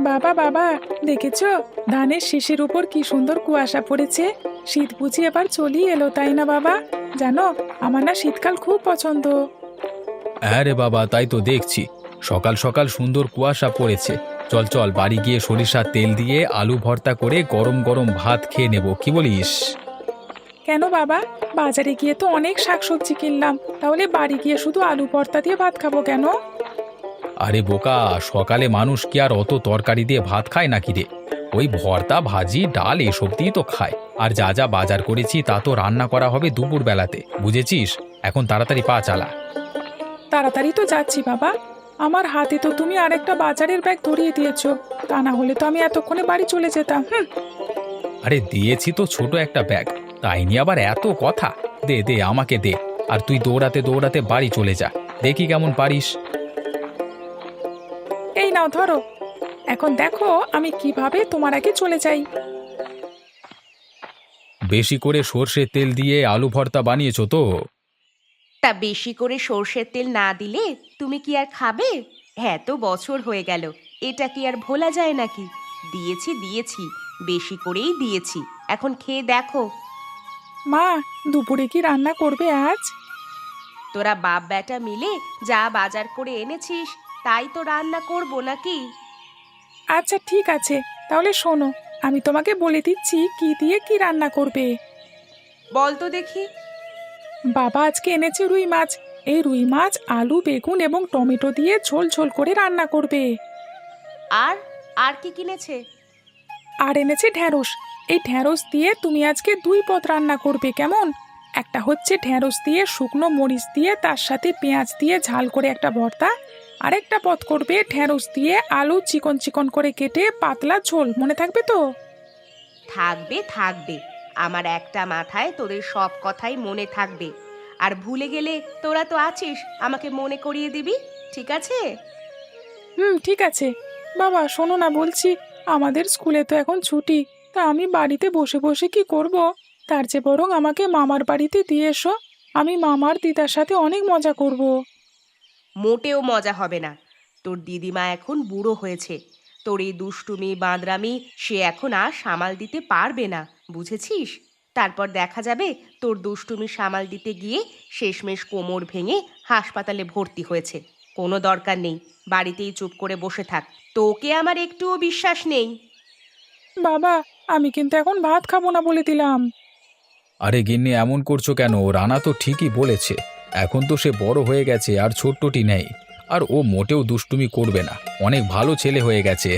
বাবা বাবা, দেখেছো ধানের শীষের উপর কি সুন্দর কুয়াশা পড়েছে। শীত বুঝি এবার চলেই এলো, তাই না বাবা? জানো, আমার না শীতকাল খুব পছন্দ। হ্যাঁ রে বাবা, তাই তো দেখছি। সকাল সকাল সুন্দর কুয়াশা পড়েছে। চল চল, বাড়ি গিয়ে সরিষার তেল দিয়ে আলু ভর্তা করে গরম গরম ভাত খেয়ে নেব, কি বলিস? কেন বাবা, বাজারে গিয়ে তো অনেক শাকসবজি কিনলাম, তাহলে বাড়ি গিয়ে শুধু আলু ভর্তা দিয়ে ভাত খাবো কেন? আরে বোকা, সকালে মানুষ কি আর অত তরকারি দিয়ে ভাত খায় নাকি রে? ওই ভর্তা ভাজি ডাল এসব দিয়েই তো খায়। আর যা যা বাজার করেছি তা তো রান্না করা হবে দুপুর বেলাতে, বুঝেছিস? এখন তাড়াতাড়ি পা চালা। তাড়াতাড়ি তো যাচ্ছি বাবা। আমার হাতে তো তুমি আরেকটা বাজারের ব্যাগ ধরিয়ে দিয়েছো, তা না হলে তো আমি এতক্ষণে বাড়ি চলে যেতাম। আরে দিয়েছি তো ছোট একটা ব্যাগ, তাই নিয়ে আবার এত কথা? দে দে, আমাকে দে। আর তুই দৌড়াতে দৌড়াতে বাড়ি চলে যা, দেখি কেমন পারিস। এই নাও ধরো, এখন দেখো আমি কিভাবে তোমার আগে চলে যাই। বেশি করে সর্ষের তেল দিয়ে আলু ভর্তা বানিয়েছো তো? তা বেশি করে সর্ষের তেল না দিলে তুমি কি আর খাবে? এত বছর হয়ে গেল, এটা কি আর ভোলা যায় নাকি? দিয়েছি দিয়েছি, বেশি করেই দিয়েছি, এখন খেয়ে দেখো। মা, দুপুরে কি রান্না করবে আজ? তোরা বাপ বেটা মিলে যা বাজার করে এনেছিস তাই তো রান্না করবো নাকি? আচ্ছা ঠিক আছে, তাহলে শোনো, আমি তোমাকে বলে দিচ্ছি কি দিয়ে কি রান্না করবে। বল তো দেখি। বাবা আজকে এনেছে রুই মাছ। এই রুই মাছ আলু বেগুন এবং টমেটো দিয়ে ঝোল ঝোল করে রান্না করবে। আর আর কি কিনেছে? আর এনেছে ঢ্যাঁড়স। এই ঢ্যাঁড়স দিয়ে তুমি আজকে দুই পদ রান্না করবে, কেমন? একটা হচ্ছে ঢ্যাঁড়স দিয়ে শুকনো মরিচ দিয়ে তার সাথে পেঁয়াজ দিয়ে ঝাল করে একটা ভর্তা। আরেকটা পদ করবে ঢ্যাঁড়স দিয়ে আলু চিকন চিকন করে কেটে পাতলা ঝোল, মনে থাকবে তো? থাকবে থাকবে, আমার একটা মাথায় তোদের সব কথাই মনে থাকবে। আর ভুলে গেলে তোরা তো আছিস, আমাকে মনে করিয়ে দিবি, ঠিক আছে? ঠিক আছে। বাবা শোনো না, বলছি আমাদের স্কুলে তো এখন ছুটি, তা আমি বাড়িতে বসে বসে কি করব? তার চেয়ে বরং আমাকে মামার বাড়িতে দিয়ে এসো। আমি মামার দিদার সাথে অনেক মজা করব। মোটেও মজা হবে না। তোর দিদিমা এখন বুড়ো হয়েছে, তোর এই দুষ্টুমি বাঁদরামি সে এখন আর সামাল দিতে পারবে না, বুঝেছিস? তারপর দেখা যাবে তোর দুষ্টুমি সামাল দিতে গিয়ে শেষমেশ কোমর ভেঙে হাসপাতালে ভর্তি হয়েছে। কোনো দরকার নেই, বাড়িতেই চুপ করে বসে থাক। তোকে আমার একটুও বিশ্বাস নেই। বাবা, আমি কিন্তু এখন ভাত খাবো না বলে দিলাম। আরে গিন্নি, এমন করছো কেন? রানা তো ঠিকই বলেছে। এখন তো সে বড় হয়ে গেছে, আর ছোট্টটি নেই। আর ও মোটেও দুষ্টুমি করবে না, অনেক ভালো ছেলে হয়ে গেছে।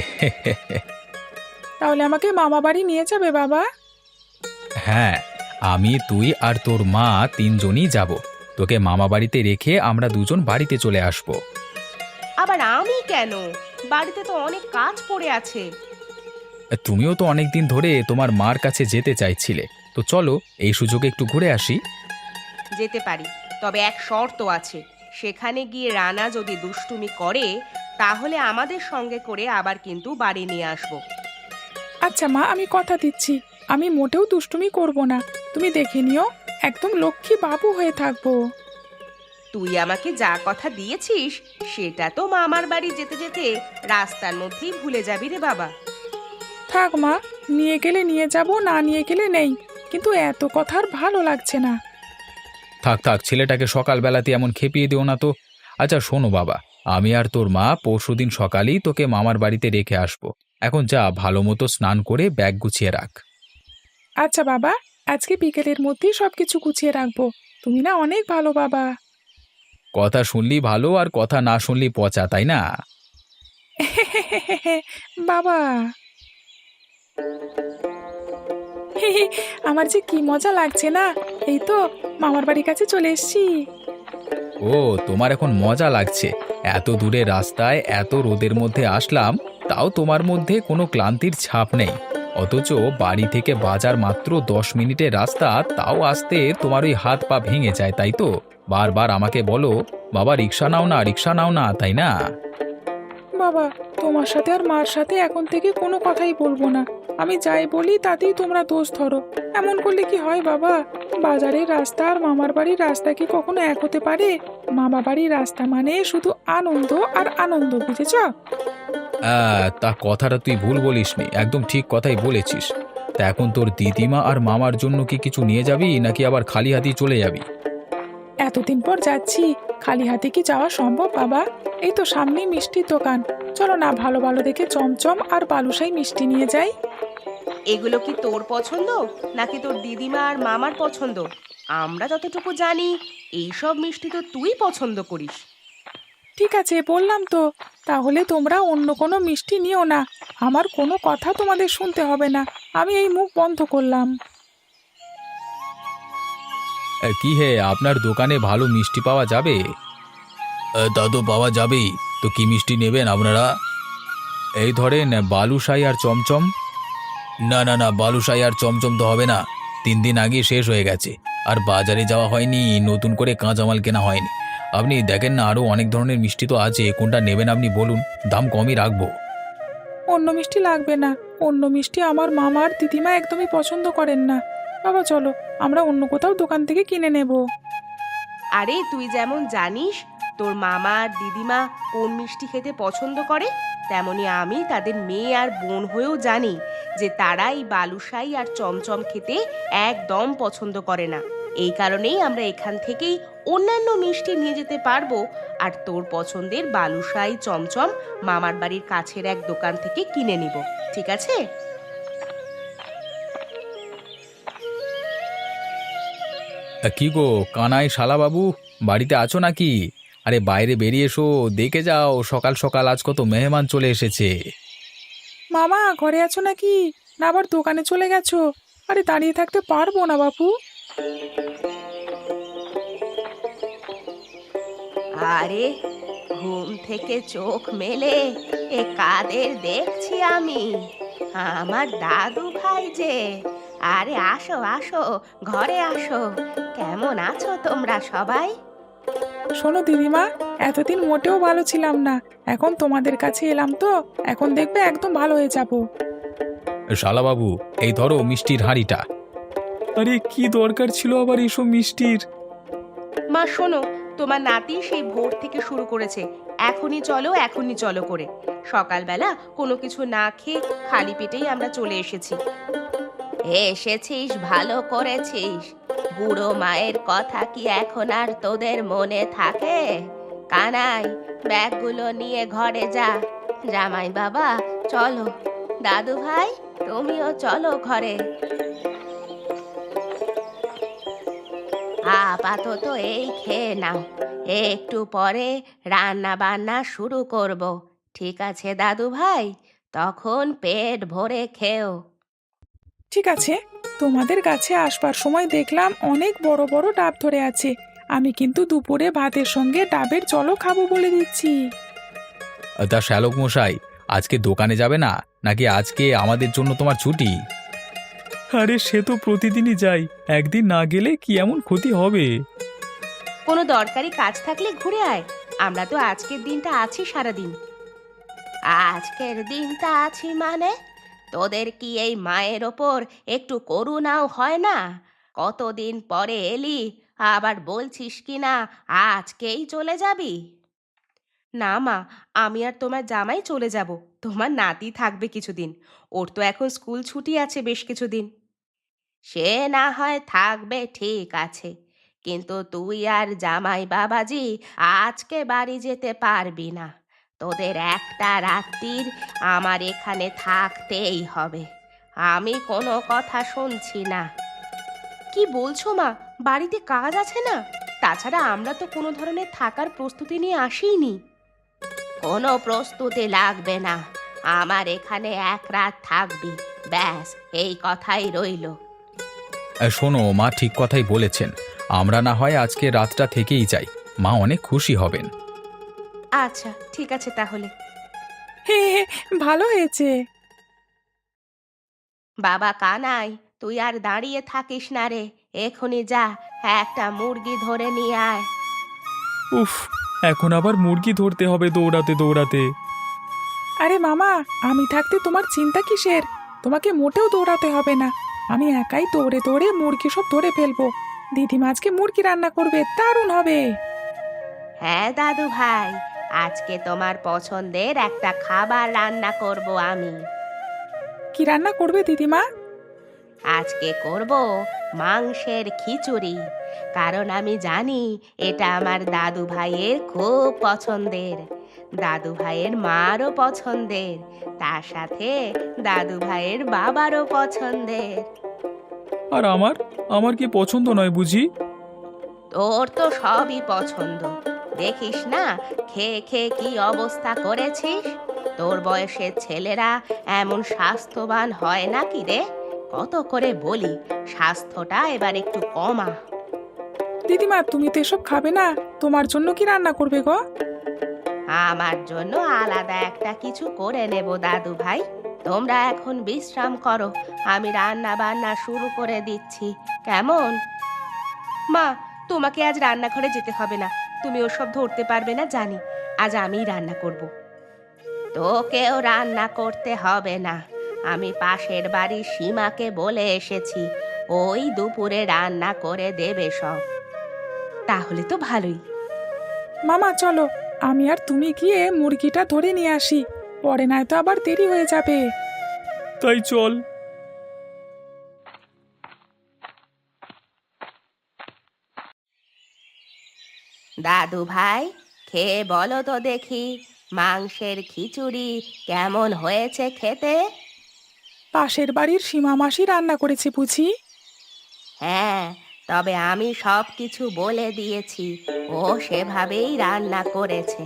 তাহলে আমাকে মামা বাড়ি নিয়ে যাবে বাবা? হ্যাঁ, আমি তুই আর তোর মা তিনজনই যাব। তোকে মামা বাড়িতে রেখে আমরা দুজন বাড়িতে চলে আসব। আবার আমি কেন? বাড়িতে তো অনেক কাজ পড়ে আছে। তুমিও তো অনেক দিন ধরে তোমার মার কাছে যেতে চাইছিলে, তো চলো এই সুযোগে একটু ঘুরে আসি। যেতে পারি, তবে এক শর্ত আছে। সেখানে গিয়ে রানা যদি দুষ্টুমি করে তাহলে আমাদের সঙ্গে করে আবার কিন্তু বাড়ি নিয়ে আসবো। আচ্ছা মা, আমি কথা দিচ্ছি আমি মোটেও দুষ্টুমি করব না। তুমি দেখে নিও, একদম লক্ষ্মী বাবু হয়ে থাকবো। তুই আমাকে যা কথা দিয়েছিস সেটা তো মামার বাড়ি যেতে যেতে রাস্তার মধ্যেই ভুলে যাবি রে বাবা। থাক মা, নিয়ে গেলে নিয়ে যাব, না নিয়ে গেলে নেই, কিন্তু এত কথা আর ভালো লাগছে না। থাক থাক, ছেলেটাকে সকালবেলাতে এমন খেপিয়ে দিও না তো। আচ্ছা শোনো বাবা, আমি আর তোর মা পরশুদিন সকালেই তোকে মামার বাড়িতে রেখে আসবো। এখন যা, ভালো মতো স্নান করে ব্যাগ গুছিয়ে রাখ। আচ্ছা বাবা, আজকে বিকেলের মধ্যেই সবকিছু গুছিয়ে রাখবো। তুমি না অনেক ভালো বাবা। কথা শুনলি ভালো, আর কথা না শুনলি পচা, তাই না? বাবা, আমার যে কি মজা লাগছে না। এই তো মামার বাড়ির কাছে চলে এসেছি। ও, তোমার এখন মজা লাগছে? এত দূরের রাস্তায় এত রোদের মধ্যে আসলাম, তাও তোমার মধ্যে কোনো ক্লান্তির ছাপ নেই। অথচ বাড়ি থেকে বাজার মাত্র 10 মিনিটের রাস্তা, তাও আসতে তোমার ওই হাত পা ভেঙে যায়, তাই তো? বারবার আমাকে বলো, বাবা রিক্সা নাও না, রিক্সা নাও না, তাই না? বাবা, তোমার সাথে আর মার সাথে এখন থেকে কোনো কথাই বলবো না। আমি যাই বলি তাতেই তোমরা দোষ ধরো। এমন করলে কি হয় বাবা? বাজারের রাস্তা আর মামার বাড়ির রাস্তা কি কখনো এক হতে পারে? মামা বাড়ির রাস্তা মানে শুধু আনন্দ আর আনন্দ, বুঝেছ? তা কথাটা তুই ভুল বলিসনি, একদম ঠিক কথাই বলেছিস। তা এখন তোর দিদিমা আর মামার জন্য কি কিছু নিয়ে যাবি নাকি আবার খালি হাতেই চলে যাবি? এতদিন পর যাচ্ছি, খালি হাতে কি যাওয়া সম্ভব বাবা? এই তো সামনেই মিষ্টির দোকান, চলো না ভালো ভালো দেখে চমচম আর বালুশাই মিষ্টি নিয়ে যাই। এগুলো কি তোর পছন্দ নাকি তোর দিদিমা আর মামার পছন্দ? আমরা যতটুকু জানি এইসব মিষ্টি তো তুই পছন্দ করিস। ঠিক আছে বললাম তো, তাহলে তোমরা অন্য কোনো মিষ্টি নিও না, আমার কোনো কথা তোমাদের শুনতে হবে না, আমি এই মুখ বন্ধ করলাম। কি হে, আপনার দোকানে ভালো মিষ্টি পাওয়া যাবে? তা তো পাওয়া যাবেই। তো কি মিষ্টি নেবেন আপনারা? এই ধরেন বালুশাই আর চমচম। না না না, বালুশাই আর চমচম তো হবে না, 3 দিন আগে শেষ হয়ে গেছে। আর বাজারে যাওয়া হয়নি, নতুন করে কাঁচামাল কেনা হয়নি। আপনি দেখেন না, আরও অনেক ধরনের মিষ্টি তো আছে, কোনটা নেবেন আপনি বলুন, দাম কমই রাখবো। অন্য মিষ্টি লাগবে না, অন্য মিষ্টি আমার মামা আর দিদিমা একদমই পছন্দ করেন না। বাবা চলো, আমরা অন্য কোথাও দোকান থেকে কিনে নেব। আরে তুই যেমন জানিস তোর মামা আর দিদিমা কোন মিষ্টি খেতে পছন্দ করে, তেমনি আমি তাদের মেয়ে আর বোন হয়েও জানি যে তারা এই বালুশাই আর চমচম খেতে একদম পছন্দ করে না। এই কারণেই আমরা এখান থেকেই অন্যান্য মিষ্টি নিয়ে যেতে পারবো, আর তোর পছন্দের বালুশাই চমচম মামার বাড়ির কাছের এক দোকান থেকে কিনে নিব। ঠিক আছে? কি গো কানাই শালাবাবু, বাড়িতে আছো নাকি? আরে বাইরে বেরিয়ে এসো, দেখে যাও সকাল সকাল আজ কত মেহমান চলে এসেছে। মামা ঘরে আছো নাকি, না আবার দোকানে চলে গেছো? আরে দাঁড়িয়ে থাকতে পারবো না বাপু। আরে ঘুম থেকে চোখ মেলে এ কাদের দেখছি আমি? আমার দাদু ভাই যে। আরে আসো আসো, ঘরে আসো। কেমন আছো তোমরা সবাই? শোনো দিদিমা, এতদিন মোটেও ভালো ছিলাম না, এখন তোমাদের কাছে এলাম তো, এখন দেখবে একদম ভালো হয়ে যাবো। শালাবাবু, এই ধরো মিষ্টির হাঁড়িটা। আরে কি দরকার ছিল আবার এইসব মিষ্টির? মা শোনো, তোমার নাতি সেই ভোর থেকে শুরু করেছে এখনই চলো করে। সকালবেলা কোনো কিছু না খেয়ে খালি পেটেই আমরা চলে এসেছি। এসেছিস ভালো করেছিস। বুড়ো মায়ের কথা কি এখন আর তোদের মনে থাকে? কানাই, ব্যাগগুলো নিয়ে ঘরে যা। জামাই বাবা চলো, দাদু ভাই তুমিও চলো ঘরে। আপাতত এই খেয়ে নাও, একটু পরে রান্না বান্না শুরু করব। ঠিক আছে দাদু ভাই, তখন পেট ভরে খেও। ঠিক আছে, তোমাদের কাছে আসবার সময় দেখলাম অনেক বড় বড় ডাব ধরে আছে, আমি কিন্তু দুপুরে ভাতের সঙ্গে ডাবের জলও খাবো বলে দিচ্ছি। তা শ্যালক মশাই, আজকে দোকানে যাবে না নাকি আজকে আমাদের জন্য তোমার ছুটি? আরে সে তো প্রতিদিনই যাই, একদিন না গেলে কি এমন ক্ষতি হবে? কোনো দরকারি কাজ থাকলে ঘুরে আয়, আমরা তো আজকের দিনটা আছি সারাদিন। আজকের দিনটা আছি মানে? তোদের কি এই মায়ের ওপর একটু করুণাও হয় না? কতদিন পরে এলি, আবার বলছিস কি না আজকেই চলে যাবি? না মা, আমি আর তোমার জামাই চলে যাব, তোমার নাতি থাকবে কিছুদিন। ওর তো এখন স্কুল ছুটি আছে বেশ কিছুদিন। সে না হয় থাকবে, ঠিক আছে, কিন্তু তুই আর জামাই বাবাজি আজকে বাড়ি যেতে পারবি না। তোদের একটা রাত্রির আমার এখানে থাকতেই হবে। আমি কোনো কথা শুনছি না। কি বলছো মা, বাড়িতে কাজ আছে না? তাছাড়া আমরা তো কোনো ধরনের থাকার প্রস্তুতি নিয়ে আসিনি। কোনো প্রস্তুতি লাগবে না, আমার এখানে এক রাত থাকবি, ব্যাস এই কথাই রইলো। শোনো, মা ঠিক কথাই বলেছেন, আমরা না হয় আজকে রাতটা থেকেই যাই, মা অনেক খুশি হবেন। আচ্ছা ঠিক আছে তাহলে। হে হে, ভালো হয়েছে। বাবা কানাই, তুই আর দাঁড়িয়ে থাকিস না রে, এখনই যা একটা মুরগি ধরে নিয়ে আয়। উফ, এখন আবার মুরগি ধরতে হবে দৌড়াতে দৌড়াতে। আরে মামা, আমি থাকতে তোমার চিন্তা কিসের? তোমাকে মোটেও দৌড়াতে হবে না, আমি একাই দৌড়ে দৌড়ে মুরগি সব ধরে ফেলবো। দিদিমা আজকে মুরগি রান্না করবে, দারুণ হবে। হ্যাঁ দাদু ভাই, আজকে তোমার পছন্দের একটা খাবার রান্না করব আমি। কি রান্না করবে দিদিমা? আজকে করব মাংসের খিচুড়ি, কারণ আমি জানি এটা আমার দাদু ভাইয়ের খুব পছন্দের, দাদু ভাইয়ের মারও পছন্দের, তার সাথে দাদু ভাইয়ের বাবারও পছন্দের। আর আমার আমার কি পছন্দ নয় বুঝি? তোর তো সবই পছন্দ, দেখিস না খেয়ে খেয়ে কি অবস্থা করেছিস। তোর বয়সের ছেলেরা এমন স্বাস্থ্যবান হয় নাকি রে? কত করে বলি স্বাস্থ্যটা এবার একটু কমা। দিদিমা তুমি তো এসব খাবে না, তোমার জন্য কি রান্না করবে গো? আমার জন্য আলাদা একটা কিছু করে নেব দাদু ভাই, তোমরা এখন বিশ্রাম করো, আমি রান্না বান্না শুরু করে দিচ্ছি, কেমন? মা, তোমাকে আজ রান্নাঘরে যেতে হবে না, তুমি ওসব ধরতে পারবে না জানি, আজ আমিই রান্না করব। তোকেও রান্না করতে হবে না, আমি পাশের বাড়ির সীমাকে বলে এসেছি, ওই দুপুরে রান্না করে দেবে সব। তাহলে তো ভালোই। মামা চলো, আমি আর তুমি গিয়ে মুরগিটা ধরে নিয়ে আসি, পরে নয়তো আবার দেরি হয়ে যাবে। তাই চল। দাদু ভাই, খেয়ে বলো তো দেখি মাংসের খিচুড়ি কেমন হয়েছে খেতে? পাশের বাড়ির সীমা মাসি রান্না করেছে বুঝি? হ্যাঁ, তবে আমি সব কিছু বলে দিয়েছি, ও সেভাবেই রান্না করেছে।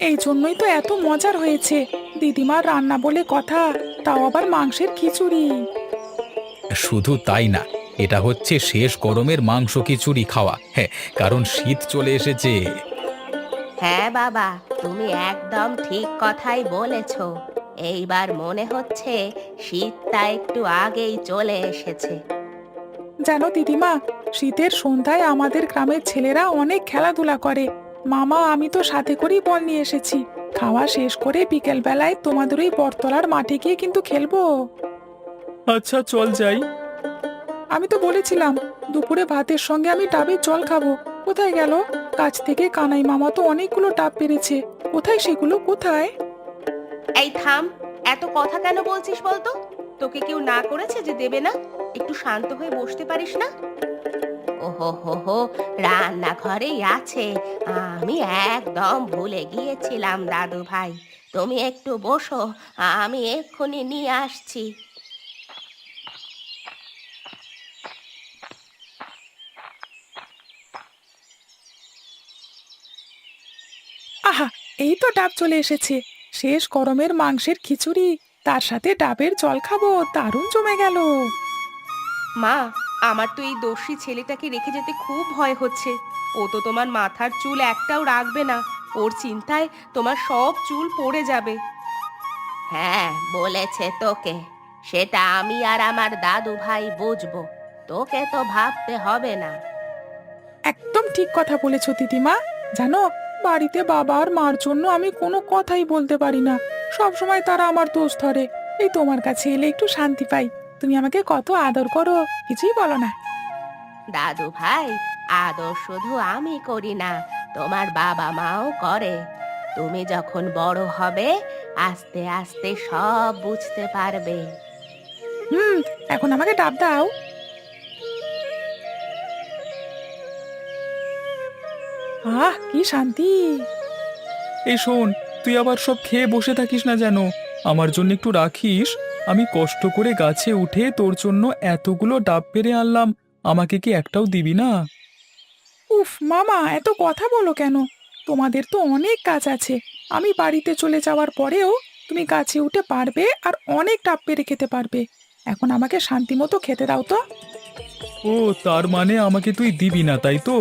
এই জন্যই তো এত মজার হয়েছে, দিদিমার রান্না বলে কথা, তাও আবার মাংসের খিচুড়ি। শুধু তাই না, এটা হচ্ছে শেষ গরমের মাংস খিচুড়ি খাওয়া, হ্যাঁ, কারণ শীত চলে এসেছে। হ্যাঁ বাবা, তুমি একদম ঠিক কথাই বলেছ, এইবার মনে হচ্ছে শীতটা একটু আগেই চলে এসেছে। জানো দিদিমা, শীতের সন্ধ্যায় আমাদের গ্রামের ছেলেরা অনেক খেলাধুলা করে, মামা আমি তো সাথে করেই বল নিয়ে এসেছি, খাওয়া শেষ করে বিকেল বেলায় তোমাদের ওই বটতলার মাঠে গিয়ে কিন্তু খেলবো। আচ্ছা চল যাই। আমি তো বলেছিলাম দুপুরে ভাতের সঙ্গে আমি ডাবের জল খাবো, কোথায় গেল? কাছ থেকে কানাই মামা তো অনেকগুলো ডাব পেরেছে, কোথায় সেগুলো, কোথায়? এই থাম, এত কথা কেন বলছিস বলতো? তোকে কেউ না করেছে যে দেবে না? একটু শান্ত হয়ে বসতে পারিস না? ওহো হো হো, রান্নাঘরেই আছে, আমি একদম ভুলে গিয়েছিলাম দাদু ভাই, তুমি একটু বসো, আমি এক্ষুনি নিয়ে আসছি। আহা, এই তো ডাব চলে এসেছে, শেষ গরমের মাংসের খিচুড়ি, তার সাথে ডাবের জল খাবো, দারুণ জমে গেল। মা, আমার তো এই দস্যি ছেলেটাকে রেখে যেতে খুব ভয় হচ্ছে, ও তো তোমার মাথার চুল একটাও রাখবে না, ওর চিন্তায় তোমার সব চুল পড়ে যাবে। হ্যাঁ বলেছে তোকে, সেটা আমি আর আমার দাদু ভাই বুঝবো, তোকে তো ভাবতে হবে না। একদম ঠিক কথা বলেছো দিদিমা, জানো বাড়িতে বাবা আর মার জন্য আমি কোনো কথাই বলতে পারি না, সব সময় তারা আমার দোষ ধরে, এই তোমার কাছে এলে একটু শান্তি পাই, তুমি আমাকে কত আদর করো, কিছুই বলো না। দাদু ভাই, আদর শুধু আমি করি না, তোমার বাবা মাও করে, তুমি যখন বড় হবে আস্তে আস্তে সব বুঝতে পারবে। হুম, এখন আমাকে ডাব দাও। আহ কি শান্তি। এই শোন, তুই আবার সব খেয়ে বসে থাকিস না যেন, আমার জন্য একটু রাখিস। আমি কষ্ট করে গাছে উঠে তোর জন্য এতগুলো ডাব পেড়ে আনলাম, আমাকে কি একটাও দিবি না? উফ মামা, এত কথা বলো কেন? তোমাদের তো অনেক কাজ আছে, আমি বাড়িতে চলে যাওয়ার পরেও তুমি গাছে উঠে পারবে আর অনেক ডাব পেরে খেতে পারবে, এখন আমাকে শান্তি মতো খেতে দাও তো। ও, তার মানে আমাকে তুই দিবি না তাই তো?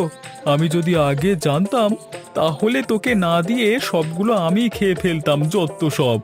আমি যদি আগে জানতাম তাহলে তোকে না দিয়ে সবগুলো আমি খেয়ে ফেলতাম, যত সব।